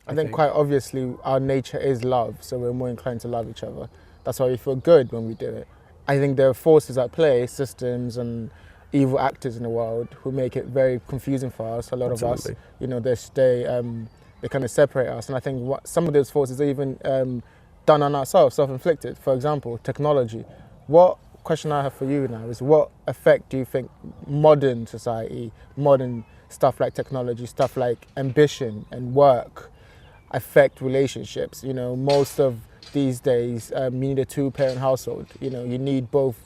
I think quite obviously our nature is love, so we're more inclined to love each other. That's why we feel good when we do it. I think there are forces at play, systems and evil actors in the world who make it very confusing for us. A lot of us, you know, they kind of separate us. And I think some of those forces are even done on ourselves, self-inflicted. For example, technology. What question I have for you now is, what effect do you think modern society, modern stuff like technology, stuff like ambition and work affect relationships? You know, most of these days you need a two-parent household. You know, you need both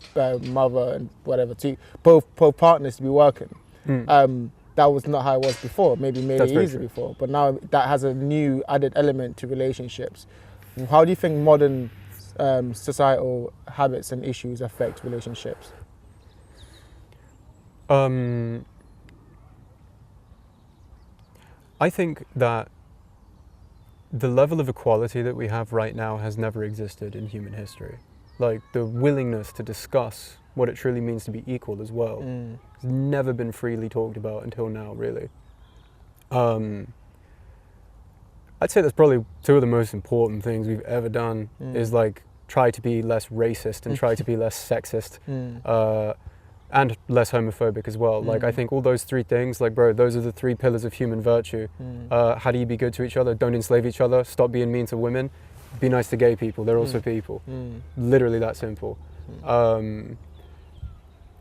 mother and whatever, both partners to be working. That was not how it was before. Maybe made it easy before, but now that has a new added element to relationships. How do you think modern societal habits and issues affect relationships? I think that the level of equality that we have right now has never existed in human history. Like, the willingness to discuss what it truly means to be equal as well has never been freely talked about until now, really. I'd say that's probably two of the most important things we've ever done is like try to be less racist and try to be less sexist and less homophobic as well. Like, I think all those three things, like, bro, those are the three pillars of human virtue. How do you be good to each other? Don't enslave each other. Stop being mean to women. Be nice to gay people. They're also people. Literally that simple.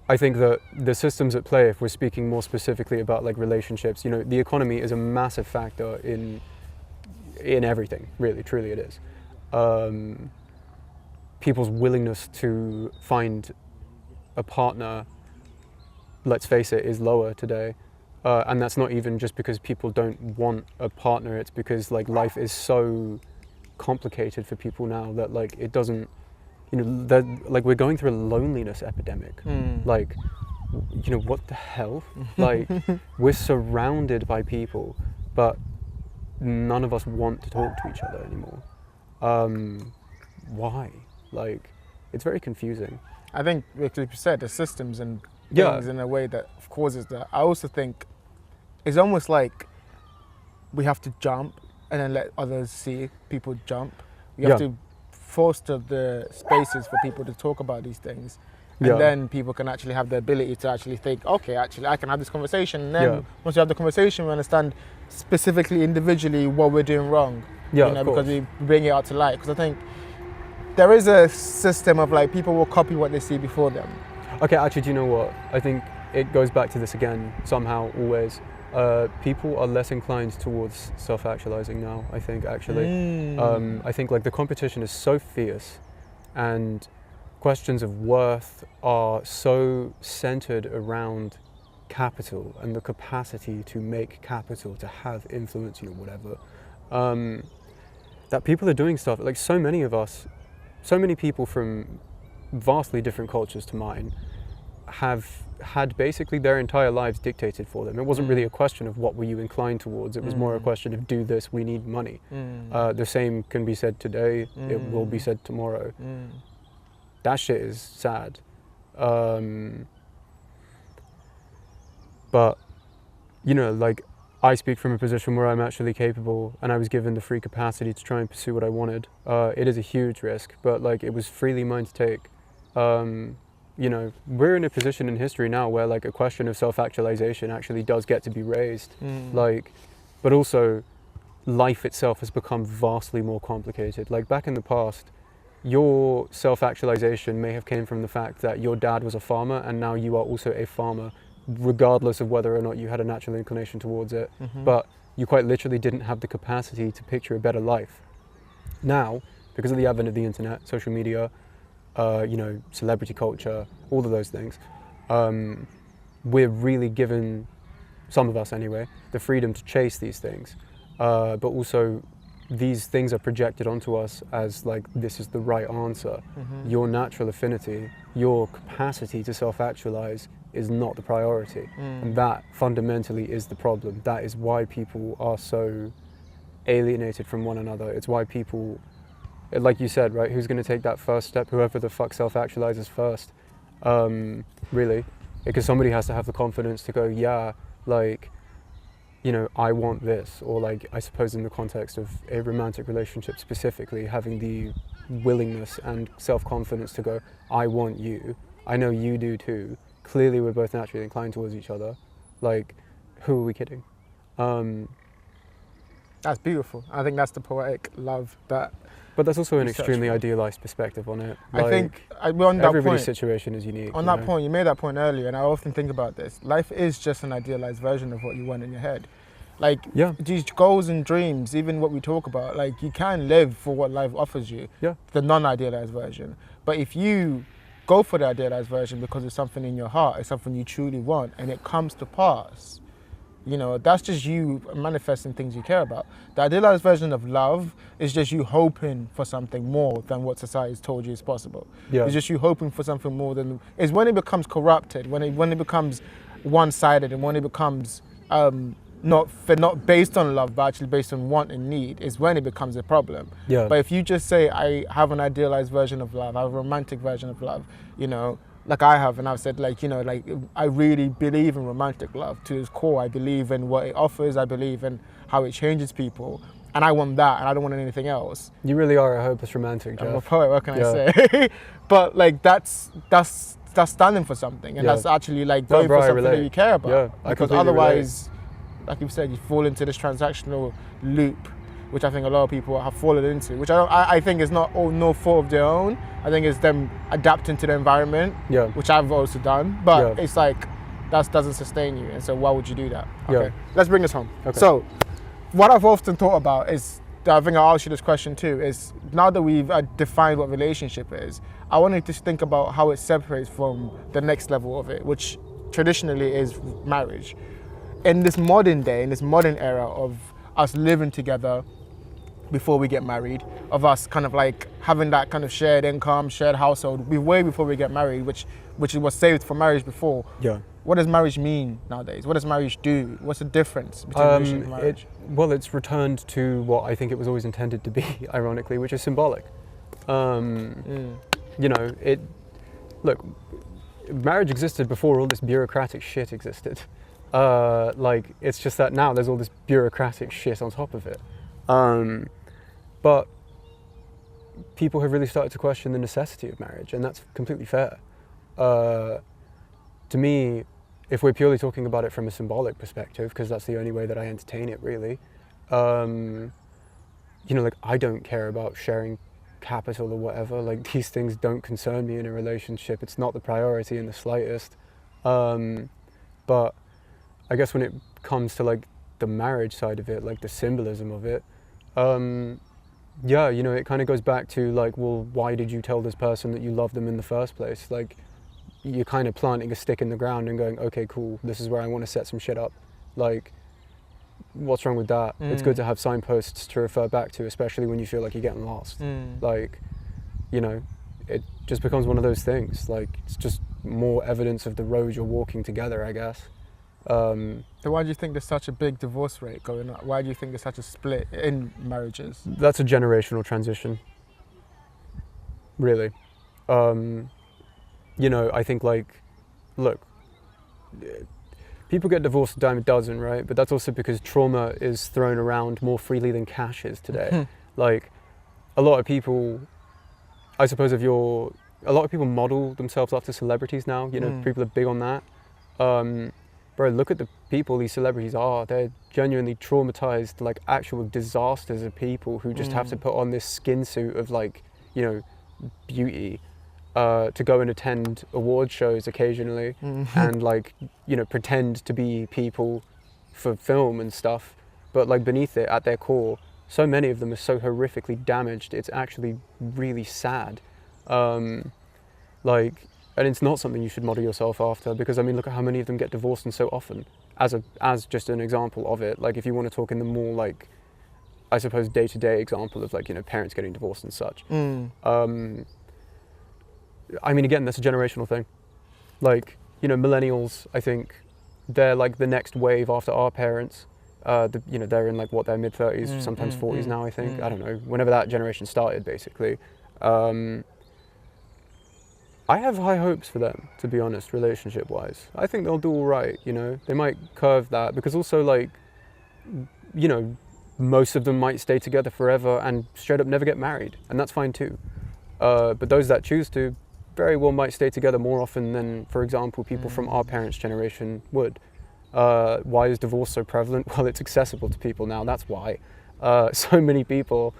I think that the systems at play, if we're speaking more specifically about like relationships, you know, the economy is a massive factor in everything, really, truly it is. People's willingness to find a partner, let's face it, is lower today. And that's not even just because people don't want a partner, it's because like life is so complicated for people now that like it doesn't, you know, that like we're going through a loneliness epidemic. Like, you know, what the hell? Like, we're surrounded by people, but none of us want to talk to each other anymore. Why? Like, it's very confusing. I think, like you said, the systems and things in a way that causes that. I also think it's almost like we have to jump and then let others see people jump. We have to foster the spaces for people to talk about these things. And then people can actually have the ability to actually think, okay, actually I can have this conversation. And then once you have the conversation, we understand specifically, individually, what we're doing wrong. You know, because we bring it out to light. Because I think there is a system of like, people will copy what they see before them. Okay, actually, do you know what? I think it goes back to this again, somehow, always. People are less inclined towards self-actualizing now, I think, actually. I think like the competition is so fierce and questions of worth are so centered around capital and the capacity to make capital, to have influence, you know, whatever, that people are doing stuff, like so many of us, so many people from vastly different cultures to mine have had basically their entire lives dictated for them. It wasn't really a question of what were you inclined towards, it was more a question of do this, we need money. The same can be said today, it will be said tomorrow. That shit is sad. But, you know, like, I speak from a position where I'm actually capable and I was given the free capacity to try and pursue what I wanted. It is a huge risk, but like, it was freely mine to take. You know, we're in a position in history now where like a question of self-actualization actually does get to be raised. Like, but also life itself has become vastly more complicated. Like, back in the past, your self-actualization may have came from the fact that your dad was a farmer and now you are also a farmer, regardless of whether or not you had a natural inclination towards it. But you quite literally didn't have the capacity to picture a better life. Now, because of the advent of the internet, social media, you know, celebrity culture, all of those things, we're really given, some of us anyway, the freedom to chase these things. But also, these things are projected onto us as like, this is the right answer. Your natural affinity, your capacity to self-actualize is not the priority. And that fundamentally is the problem. That is why people are so alienated from one another. It's why people, like you said, right, who's going to take that first step? Whoever the fuck self-actualizes first, really. Because somebody has to have the confidence to go, yeah, like, you know, I want this, or like, I suppose in the context of a romantic relationship specifically, having the willingness and self-confidence to go, I want you, I know you do too, clearly we're both naturally inclined towards each other, like, who are we kidding? That's beautiful. I think that's the poetic love that But that's also an you search extremely for. idealized perspective on it. I Like, think we're on that everybody's point. situation is unique. On you that know? point, you made that point earlier, and I often think about this. Life is just an idealized version of what you want in your head. Like Yeah, these goals and dreams, even what we talk about, like you can live for what life offers you, yeah, the non-idealized version. But if you go for the idealized version because it's something in your heart, it's something you truly want, and it comes to pass, you know, that's just you manifesting things you care about. The idealized version of love is just you hoping for something more than what society's told you is possible. yeah. It's just you hoping for something more than. It's when it becomes corrupted, when it becomes one-sided, and when it becomes not based on love, but actually based on want and need, is when it becomes a problem. Yeah. But if you just say, I have an idealized version of love, I have a romantic version of love, you know, like I have, and I've said, like, you know, like I really believe in romantic love to its core. I believe in what it offers. I believe in how it changes people, and I want that, and I don't want anything else. You really are a hopeless romantic, I'm a Jeff. poet. What can Yeah. I say? But like that's standing for something, and Yeah. that's actually like No, going bro, for I something that relate. you care about. Yeah, I Because completely relate. otherwise, like you said, you fall into this transactional loop, which I think a lot of people have fallen into, which I think is not all no fault of their own. I think it's them adapting to the environment, Yeah. which I've also done. But Yeah. it's like that doesn't sustain you, and so why would you do that? Yeah. Okay, let's bring this home. Okay. So, what I've often thought about is, I think I'll ask you this question too, is now that we've defined what relationship is, I wanted to think about how it separates from the next level of it, which traditionally is marriage. In this modern day, in this modern era of us living together before we get married, of us kind of like having that kind of shared income, shared household, way before we get married, which was saved for marriage before. Yeah. What does marriage mean nowadays? What does marriage do? What's the difference between relationship and marriage? Well, it's returned to what I think it was always intended to be, ironically, which is symbolic. You know, look, marriage existed before all this bureaucratic shit existed. Like, it's just that now there's all this bureaucratic shit on top of it. But people have really started to question the necessity of marriage, and that's completely fair. To me, if we're purely talking about it from a symbolic perspective, because that's the only way that I entertain it, really, you know, like, I don't care about sharing capital or whatever. Like, these things don't concern me in a relationship. It's not the priority in the slightest. But I guess when it comes to like the marriage side of it, like the symbolism of it, yeah, you know, it kind of goes back to like, well, why did you tell this person that you love them in the first place? Like, you're kind of planting a stick in the ground and going, okay, cool, this is where I want to set some shit up. Like, what's wrong with that? It's good to have signposts to refer back to, especially when you feel like you're getting lost. Like, you know, it just becomes one of those things. Like, it's just more evidence of the road you're walking together, I guess. So why do you think there's such a big divorce rate going on? Why do you think there's such a split in marriages? That's a generational transition, really. You know, I think, like, look, people get divorced a dime a dozen, right? But that's also because trauma is thrown around more freely than cash is today. Like, a lot of people, I suppose, a lot of people model themselves after celebrities now. You know, people are big on that. Bro, look at the people these celebrities are. They're genuinely traumatized, like actual disasters of people who just have to put on this skin suit of, like, you know, beauty to go and attend award shows occasionally and, like, you know, pretend to be people for film and stuff. But, like, beneath it, at their core, so many of them are so horrifically damaged. It's actually really sad. Like, and it's not something you should model yourself after, because, I mean, look at how many of them get divorced and so often, as just an example of it. Like, if you want to talk in the more, like, I suppose, day-to-day example of, like, you know, parents getting divorced and such. I mean, again, that's a generational thing. Like, you know, millennials, I think, they're, like, the next wave after our parents. You know, they're in, like, what, their mid-30s, sometimes 40s now, I think. I don't know, whenever that generation started, basically. I have high hopes for them, to be honest, relationship-wise. I think they'll do all right, you know. They might curve that, because also, like, you know, most of them might stay together forever and straight up never get married, and that's fine too. But those that choose to very well might stay together more often than, for example, people from our parents' generation would. Why is divorce so prevalent? Well, it's accessible to people now, that's why. So many people,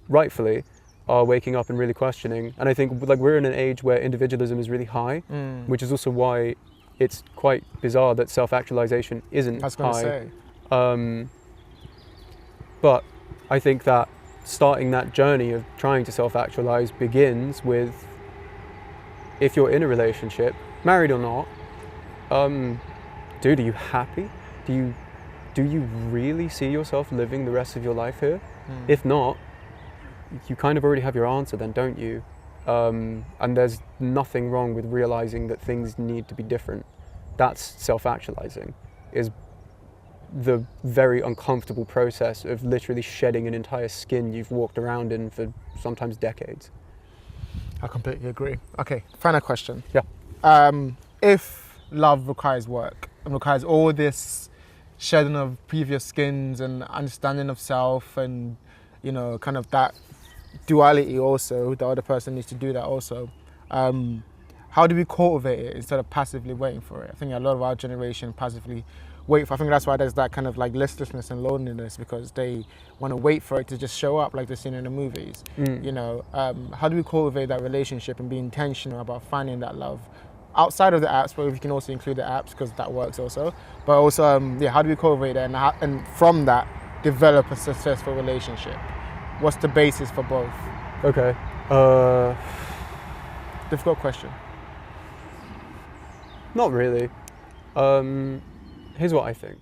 rightfully, are waking up and really questioning. And I think like we're in an age where individualism is really high, which is also why it's quite bizarre that self-actualization isn't I was going to high. say. But I think that starting that journey of trying to self-actualize begins with, if you're in a relationship, married or not, dude, are you happy? Do you really see yourself living the rest of your life here? If not, you kind of already have your answer then, don't you? And there's nothing wrong with realizing that things need to be different. That's self-actualizing, is the very uncomfortable process of literally shedding an entire skin you've walked around in for sometimes decades. I completely agree. Okay, final question. Yeah. If love requires work and requires all this shedding of previous skins and understanding of self and, you know, kind of that duality also, the other person needs to do that also, how do we cultivate it instead of passively waiting for it? I think a lot of our generation passively wait for, I think that's why there's that kind of like listlessness and loneliness, because they want to wait for it to just show up like they're seen in the movies. You know, how do we cultivate that relationship and be intentional about finding that love outside of the apps, but we can also include the apps because that works also, but also how do we cultivate that and from that develop a successful relationship? What's the basis for both? Okay. Difficult question. Not really. Here's what I think.